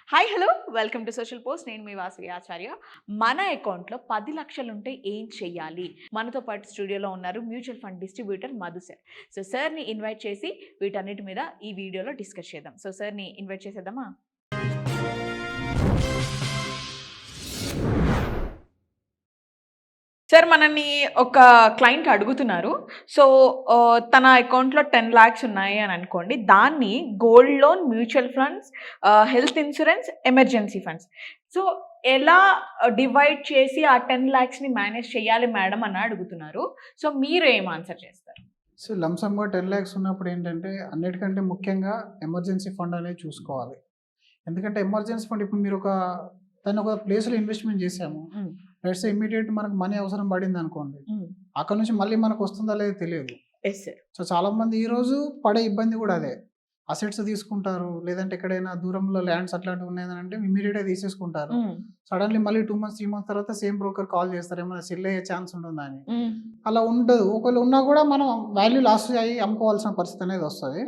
Hi hello welcome to social post. నేను మీ వాసవి ఆచార్య. మన అకౌంట్లో 10 లక్షలు ఉంటే ఏం చెయ్యాలి? మనతో పాటు స్టూడియోలో ఉన్నారు mutual fund distributor Madhu sir. So సార్ని ఇన్వైట్ చేసి వీటన్నిటి మీద ఈ వీడియోలో డిస్కస్ చేద్దాం. సో సార్ని ఇన్వైట్ చేసేద్దామా? సార్, మనల్ని ఒక క్లయింట్ అడుగుతున్నారు. సో, తన అకౌంట్‌లో 10 లాక్స్ ఉన్నాయి అని అనుకోండి. దాన్ని gold loan, mutual funds, health insurance, emergency funds. So, ఎలా డివైడ్ చేసి ఆ 10 లాక్స్‌ని మేనేజ్ చేయాలి మేడం అని అడుగుతున్నారు. సో, మీరు ఏం ఆన్సర్ చేస్తారు? సో, లంసమ్‌గా 10 లాక్స్ ఉన్నప్పుడు ఏంటంటే, అన్నిటికంటే ముఖ్యంగా ఎమర్జెన్సీ ఫండ్ అనేది చూసుకోవాలి. ఎందుకంటే ఎమర్జెన్సీ ఫండ్ ఇప్పుడు మీరు దాన్ని ఒక ప్లేస్‌లో ఇన్వెస్ట్‌మెంట్ చేసాము. లెట్స్ సే ఇమ్మీడియేట్ మనకు మనీ అవసరం పడిందనుకోండి. అక్కడి నుంచి మళ్ళీ మనకు వస్తుందా లేదో తెలియదు. Yes sir. సో, చాలామంది ఈరోజు పడే ఇబ్బంది కూడా అదే. అసెట్స్ తీసుకుంటారు. లేదంటే ఎక్కడైనా దూరంలో ల్యాండ్స్ అట్లాంటివి ఉన్నాయనంటే ఇమ్మీడియేట్‌గా తీసేసుకుంటారు. సడన్‌లీ మళ్ళీ 2 మంత్స్, 3 మంత్స్ తర్వాత సేమ్ బ్రోకర్ కాల్ చేస్తారు. ఏమైనా సెల్ అయ్యే ఛాన్స్ ఉంటుందా అని. అలా ఉండదు. ఒకవేళ ఉన్నా కూడా మనం వాల్యూ లాస్ అయ్యి అమ్ముకోవాల్సిన పరిస్థితి అనేది వస్తది.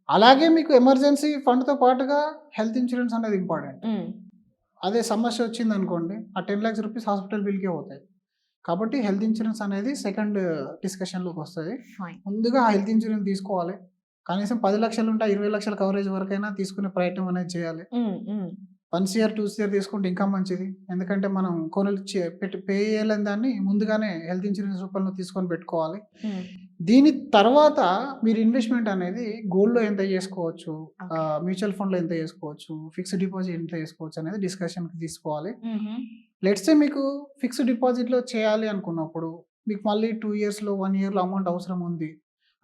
అలాగే మీకు ఎమర్జెన్సీ ఫండ్‌తో పాటుగా హెల్త్ ఇన్స్యూరెన్స్ అనేది ఇంపార్టెంట్. అదే సమస్య వచ్చిందనుకోండి, ఆ 10 లాక్స్ రూపీస్ హాస్పిటల్ బిల్‌కే పోతాయి. కాబట్టి హెల్త్ ఇన్స్యూరెన్స్ అనేది సెకండ్ డిస్కషన్‌లోకి వస్తది. ముందుగా ఆ హెల్త్ ఇన్స్యూరెన్స్ తీసుకోవాలి. కనీసం 10 లక్షలు ఉంటే 20 లక్షల కవరేజ్ వరకైనా తీసుకునే ప్రయత్నం అనేది చేయాలి. 1 ఇయర్, 2 ఇయర్ తీసుకుంటే ఇంకా మంచిది. ఎందుకంటే మనం పే చేయలేని దాన్ని ముందుగానే హెల్త్ ఇన్స్యూరెన్స్ రూపంలో తీసుకొని పెట్టుకోవాలి. దీని తర్వాత మీరు ఇన్వెస్ట్‌మెంట్ అనేది గోల్డ్‌లో ఎంత చేసుకోవచ్చు, మ్యూచువల్ ఫండ్‌లో ఎంత చేసుకోవచ్చు, ఫిక్స్డ్ డిపాజిట్ ఎంత చేసుకోవచ్చు అనేది డిస్కషన్‌కి తీసుకోవాలి. లెట్స్ సే మీకు ఫిక్స్డ్ డిపాజిట్‌లో చేయాలి అనుకున్నప్పుడు, మీకు మళ్ళీ 2 ఇయర్స్‌లో, 1 ఇయర్‌లో అమౌంట్ అవసరం ఉంది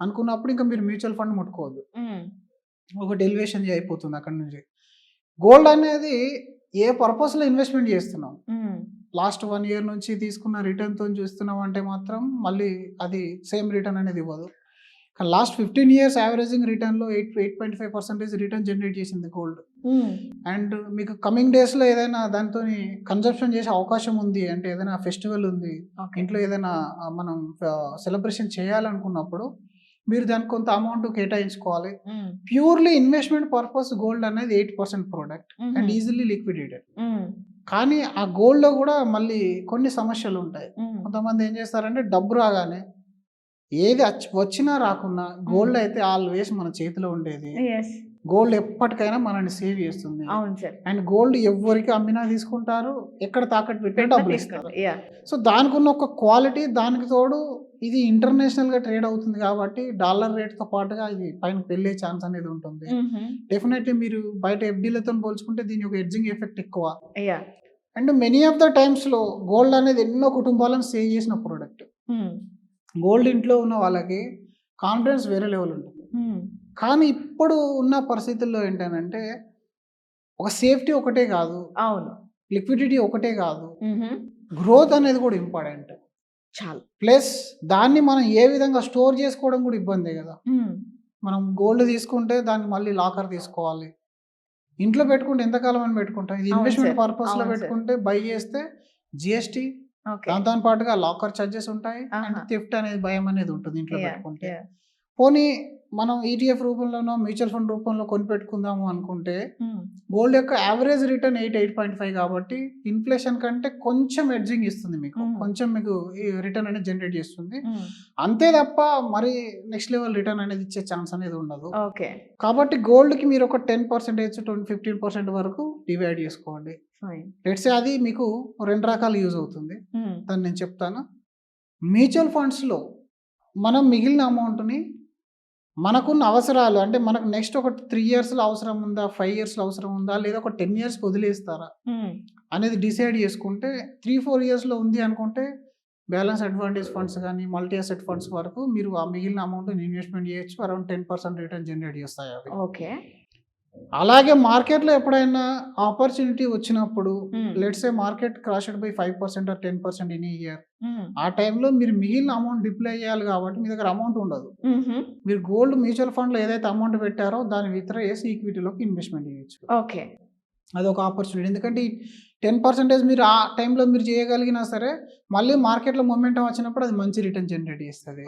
అనుకున్నప్పుడు ఇంకా మీరు మ్యూచువల్ ఫండ్ ముట్టుకోవద్దు. ఒకటి ఎలివేషన్ అయిపోతుంది అక్కడి నుంచి. గోల్డ్ అనేది ఏ పర్పస్‌లో ఇన్వెస్ట్‌మెంట్ చేస్తున్నాం. లాస్ట్ 1 ఇయర్ నుంచి తీసుకున్న రిటర్న్‌తోని చూస్తున్నాం అంటే మాత్రం మళ్ళీ అది సేమ్ రిటర్న్ అనేది ఇవ్వదు. కానీ లాస్ట్ 15 ఇయర్స్ యావరేజింగ్ రిటర్న్‌లో 8.5% రిటర్న్ జనరేట్ చేసింది గోల్డ్. అండ్ మీకు కమింగ్ డేస్‌లో ఏదైనా దానితోని కన్జంప్షన్ చేసే అవకాశం ఉంది అంటే ఏదైనా ఫెస్టివల్ ఉంది, ఇంట్లో ఏదైనా మనం సెలబ్రేషన్ చేయాలనుకున్నప్పుడు మీరు దానికి కొంత అమౌంట్ కేటాయించుకోవాలి. ప్యూర్‌లీ ఇన్వెస్ట్‌మెంట్ పర్పస్ గోల్డ్ అనేది 8% ప్రొడక్ట్ అండ్ ఈజిలీ లిక్విడేటెడ్. కానీ ఆ గోల్డ్‌లో కూడా మళ్ళీ కొన్ని సమస్యలుంటాయి. కొంతమంది ఏం చేస్తారంటే డబ్బు రాగానే ఏది వచ్చినా రాకున్నా గోల్డ్ అయితే ఆల్‌వేస్ మన చేతిలో ఉండేది. గోల్డ్ ఎప్పటికైనా మనల్ని సేవ్ చేస్తుంది. అవును సార్. అండ్ గోల్డ్ ఎవ్వరికి అమ్మినా తీసుకుంటారు. ఎక్కడ తాకట్టు పెట్టినా డబ్బులు ఇస్తారు. సో, దానికున్న ఒక క్వాలిటీ, దానికి తోడు ఇది ఇంటర్నేషనల్‌గా ట్రేడ్ అవుతుంది కాబట్టి డాలర్ రేట్‌తో పాటుగా ఇది పైనకి వెళ్ళే ఛాన్స్ అనేది ఉంటుంది. డెఫినెట్‌లీ మీరు బయట ఎఫ్‌డీలతోని పోల్చుకుంటే దీని యొక్క హెడ్జింగ్ ఎఫెక్ట్ ఎక్కువ. అండ్ మెనీ ఆఫ్ ద టైమ్స్‌లో గోల్డ్ అనేది ఎన్నో కుటుంబాలను సేవ్ చేసిన ప్రొడక్ట్. గోల్డ్ ఇంట్లో ఉన్న వాళ్ళకి కాన్ఫిడెన్స్ వేరే లెవెల్ ఉంటుంది. కానీ ఇప్పుడు ఉన్న పరిస్థితుల్లో ఏంటనంటే ఒక సేఫ్టీ ఒకటే కాదు. అవును. లిక్విడిటీ ఒకటే కాదు. గ్రోత్ అనేది కూడా ఇంపార్టెంట్. చాలా. ప్లస్ దాన్ని మనం ఏ విధంగా స్టోర్ చేసుకోవడం కూడా ఇబ్బందే కదా. మనం గోల్డ్ తీసుకుంటే దాన్ని మళ్ళీ లాకర్ తీసుకోవాలి. ఇంట్లో పెట్టుకుంటే ఎంతకాలం అని పెట్టుకుంటాం. ఇది ఇన్వెస్ట్‌మెంట్ పర్పస్‌లో పెట్టుకుంటే బై చేస్తే జీఎస్టీ, దాంతో పాటుగా లాకర్ చార్జెస్ ఉంటాయి. అండ్ థెఫ్ట్ అనేది భయం అనేది ఉంటుంది ఇంట్లో పెట్టుకుంటే. పోనీ మనం ఈటీఎఫ్ రూపంలోనో, మ్యూచువల్ ఫండ్ రూపంలో కొని పెట్టుకుందాము అనుకుంటే గోల్డ్ యొక్క యావరేజ్ రిటర్న్ 8.5 కాబట్టి ఇన్ఫ్లేషన్ కంటే కొంచెం ఎడ్జింగ్ ఇస్తుంది మీకు. కొంచెం మీకు ఈ రిటర్న్ అనేది జనరేట్ చేస్తుంది. అంతే తప్ప మరి నెక్స్ట్ లెవెల్ రిటర్న్ అనేది ఇచ్చే ఛాన్స్ అనేది ఉండదు. కాబట్టి గోల్డ్‌కి మీరు ఒక 10%, 15% వరకు డివైడ్ చేసుకోండి. లెట్స్ సే అది మీకు 2 రకాలు యూజ్ అవుతుంది. దాన్ని నేను చెప్తాను. మ్యూచువల్ ఫండ్స్‌లో మనం మిగిలిన అమౌంట్‌ని మనకున్న అవసరాలు అంటే మనకు నెక్స్ట్ ఒక 3 ఇయర్స్‌లో అవసరం ఉందా? 5 ఇయర్స్‌లో అవసరం ఉందా? లేదా ఒక 10 ఇయర్స్‌కి వదిలేస్తారా? అనేది డిసైడ్ చేసుకుంటే 3, 4 ఇయర్స్‌లో ఉంది అనుకుంటే బ్యాలెన్స్ అడ్వాంటేజ్ ఫండ్స్ గానీ, మల్టీ అసెట్ ఫండ్స్ వరకు మీరు ఆ మిగిలిన అమౌంట్‌ని ఇన్వెస్ట్‌మెంట్ చేయొచ్చు. అరౌండ్ 10% రిటర్న్ జనరేట్ చేస్తాయి అవి. అలాగే మార్కెట్‌లో ఎప్పుడైనా ఆపర్చునిటీ వచ్చినప్పుడు let's say market crashed by 5% or 10% in a year. ఆ టైంలో మీరు మిగిలిన అమౌంట్ డిప్లాయ్ చేయాలి కాబట్టి మీ దగ్గర అమౌంట్ ఉండదు. మీరు గోల్డ్ మ్యూచువల్ ఫండ్‌లో ఏదైతే అమౌంట్ పెట్టారో దాన్ని విత్‌డ్రా చేసి ఈక్విటీలోకి ఇన్వెస్ట్‌మెంట్ చేయొచ్చు. అదొక ఆపర్చునిటీ. ఎందుకంటే 10% మీరు ఆ టైంలో మీరు చేయగలిగినా సరే మళ్ళీ మార్కెట్‌లో మొమెంటం వచ్చినప్పుడు అది మంచి రిటర్న్ జనరేట్ చేస్తది.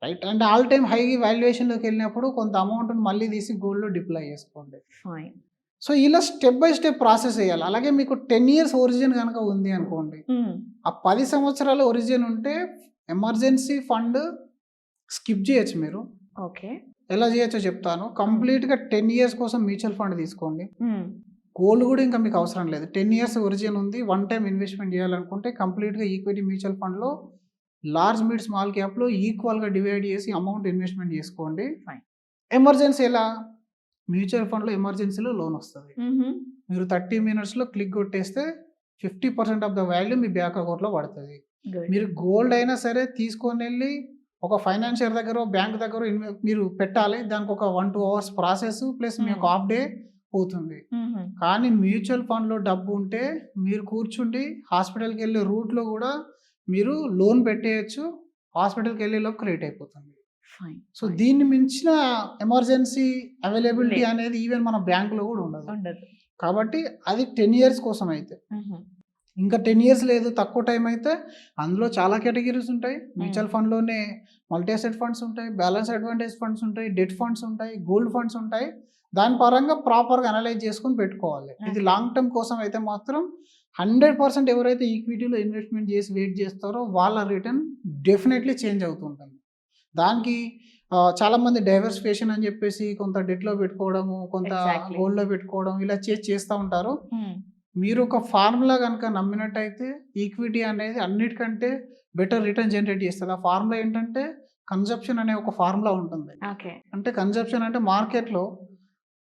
Right. And all time high వాల్యుయేషన్‌లోకి వెళ్ళినప్పుడు కొంత అమౌంట్‌ని మళ్ళీ తీసి గోల్డ్‌లో డిప్లాయ్ చేసుకోండి. సో ఇలా స్టెప్ బై స్టెప్ ప్రాసెస్ చేయాలి. అలాగే మీకు 10 ఇయర్స్ ఒరిజిన్ గనక ఉంది అనుకోండి. ఆ 10 సంవత్సరాల ఒరిజిన్ ఉంటే ఎమర్జెన్సీ ఫండ్ స్కిప్ చేయొచ్చు మీరు. ఓకే. ఎలా చేయొచ్చో చెప్తాను. కంప్లీట్‌గా 10 ఇయర్స్ కోసం మ్యూచువల్ ఫండ్ తీసుకోండి. గోల్డ్ కూడా ఇంకా మీకు అవసరం లేదు. 10 ఇయర్స్ ఒరిజిన్ ఉంది. వన్ టైమ్ ఇన్వెస్ట్‌మెంట్ చేయాలనుకుంటే కంప్లీట్‌గా ఈక్విటీ మ్యూచువల్ ఫండ్‌లో లార్జ్, మిడ్, స్మాల్ క్యాప్‌లో ఈక్వల్‌గా డివైడ్ చేసి అమౌంట్ ఇన్వెస్ట్‌మెంట్ చేసుకోండి. ఫైన్. ఎమర్జెన్సీ ఎలా? మ్యూచువల్ ఫండ్‌లో ఎమర్జెన్సీలో లోన్ వస్తది. మీరు 30 మినిట్స్‌లో క్లిక్ కొట్టేస్తే 50% of the value me bank అకౌంట్‌లో పడతది. గుడ్. మీరు గోల్డ్ అయినా సరే తీసుకొనెళ్ళి ఒక ఫైనాన్షియర్ దగ్గరో, బ్యాంక్ దగ్గరో మీరు పెట్టాలి. దానికి ఒక 1, 2 అవర్స్ ప్రాసెస్ ప్లస్ మీ ఒక హాఫ్ డే పోతుంది. కానీ మ్యూచువల్ ఫండ్‌లో డబ్బు ఉంటే మీరు కూర్చుండి హాస్పిటల్‌కెళ్ళే రూట్‌లో కూడా మీరు లోన్ పెట్టేయొచ్చు. హాస్పిటల్‌కెళ్ళేలోపు క్రెడిట్ అయిపోతుంది. ఫైన్. సో దీన్ని మించిన ఎమర్జెన్సీ అవైలబిలిటీ లేదు. అనేది ఈవెన్ మన బ్యాంక్‌లో కూడా ఉండదు. ఉండదు. కాబట్టి అది 10 ఇయర్స్ కోసం అయితే. ఇంకా 10 ఇయర్స్ లేదు, తక్కువ టైం అయితే అందులో చాలా కేటగిరీస్ ఉంటాయి. మ్యూచువల్ ఫండ్‌లోనే మల్టీ అసెట్ ఫండ్స్ ఉంటాయి, బ్యాలెన్స్ అడ్వాంటేజ్ ఫండ్స్ ఉంటాయి, డెట్ ఫండ్స్ ఉంటాయి, గోల్డ్ ఫండ్స్ ఉంటాయి. దాని పరంగా ప్రాపర్‌గా అనలైజ్ చేసుకొని పెట్టుకోవాలి. ఇది Okay. లాంగ్ టర్మ్ కోసం అయితే మాత్రం 100% ఎవరైతే ఈక్విటీలో ఇన్వెస్ట్‌మెంట్ చేసి వెయిట్ చేస్తారో వాళ్ళ రిటర్న్ డెఫినెట్‌లీ చేంజ్ అవుతూ ఉంటుంది. దానికి చాలామంది డైవర్సిఫికేషన్ అని చెప్పేసి కొంత డెట్‌లో పెట్టుకోవడము, కొంత Exactly. గోల్డ్‌లో పెట్టుకోవడం ఇలా చేస్తా ఉంటారు. మీరు ఒక ఫార్ములా గనుక నమ్మినట్టయితే ఈక్విటీ అనేది అన్నిటికంటే బెటర్ రిటర్న్ జనరేట్ చేస్తది. ఆ ఫార్ములా ఏంటంటే కన్జంప్షన్ అనే ఒక ఫార్ములా ఉంటుంది. ఓకే. అంటే కన్జంప్షన్ అంటే మార్కెట్‌లో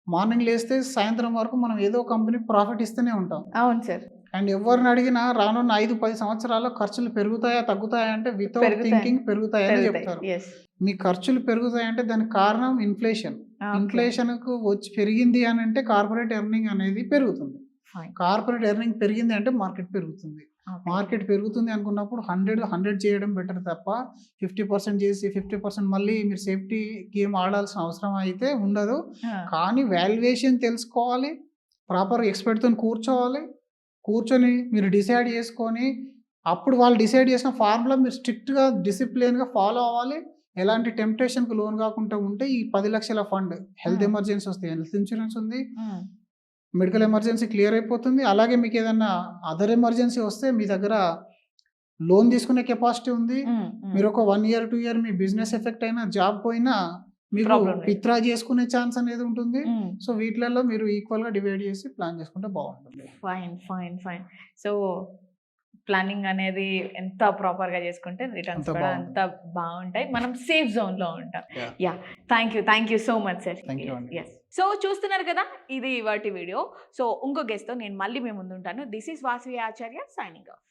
మార్నింగ్ లేస్తే సాయంత్రం వరకు మనం ఏదో కంపెనీకి ప్రాఫిట్ ఇస్తూనే ఉంటాం. అవును సార్. అండ్ ఎవరిని అడిగినా రానున్న 5, 10 సంవత్సరాల్లో ఖర్చులు పెరుగుతాయా, తగ్గుతాయా అంటే వితౌట్ పెరుగుతాయి. థింకింగ్ పెరుగుతాయని చెప్తారు. ఎస్. మీ ఖర్చులు పెరుగుతాయంటే దానికి కారణం ఇన్ఫ్లేషన్. ఇన్ఫ్లేషన్‌కు వచ్చి పెరిగింది అని అంటే కార్పొరేట్ ఎర్నింగ్ అనేది పెరుగుతుంది. ఫైన్. కార్పొరేట్ ఎర్నింగ్ పెరిగింది అంటే మార్కెట్ పెరుగుతుంది. మార్కెట్ పెరుగుతుంది అనుకున్నప్పుడు 100 చేయడం బెటర్ తప్ప 50% చేసి 50% మళ్ళీ మీరు సేఫ్టీ గేమ్ ఆడాల్సిన అవసరం అయితే ఉండదు. కానీ వాల్యుయేషన్ తెలుసుకోవాలి. ప్రాపర్ ఎక్స్‌పర్ట్‌తోని కూర్చొని మీరు డిసైడ్ చేసుకొని అప్పుడు వాళ్ళు డిసైడ్ చేసిన ఫార్ములా మీరు స్ట్రిక్ట్‌గా డిసిప్లిన్‌గా ఫాలో అవ్వాలి. ఎలాంటి టెంప్టేషన్‌కి లోన్ కాకుండా ఉంటే ఈ 10 లక్షల ఫండ్ హెల్త్ ఎమర్జెన్సీ వస్తే హెల్త్ ఇన్స్యూరెన్స్ ఉంది. మెడికల్ ఎమర్జెన్సీ క్లియర్ అయిపోతుంది. అలాగే మీకు ఏదన్నా అదర్ ఎమర్జెన్సీ వస్తే మీ దగ్గర లోన్ తీసుకునే కెపాసిటీ ఉంది. మీరు ఒక 1 ఇయర్, 2 ఇయర్ మీ బిజినెస్ ఎఫెక్ట్ అయినా, జాబ్ పోయినా మీకు Problem లేదు. విత్‌డ్రా చేసుకునే ఛాన్స్ అనేది ఉంటుంది. సో వీటిలలో మీరు ఈక్వల్‌గా డివైడ్ చేసి ప్లాన్ చేసుకుంటే బాగుంటుంది. ఫైన్. సో ప్లానింగ్ అనేది ఎంత ప్రాపర్‌గా చేసుకుంటే రిటర్న్స్ అంత కూడా బాగుంటుంది. అంత బాగుంటాయి. మనం సేఫ్ జోన్‌లో ఉంటాం. Yeah. Yeah! Thank you so much sir. Thank you అండి. యెస్. సో చూస్తున్నారు కదా, ఇది ఇవాల్టి వీడియో. సో ఇంకో గెస్ట్‌తో నేను మళ్ళీ మీ ముందుంటాను. This is Vasavi Acharya signing of.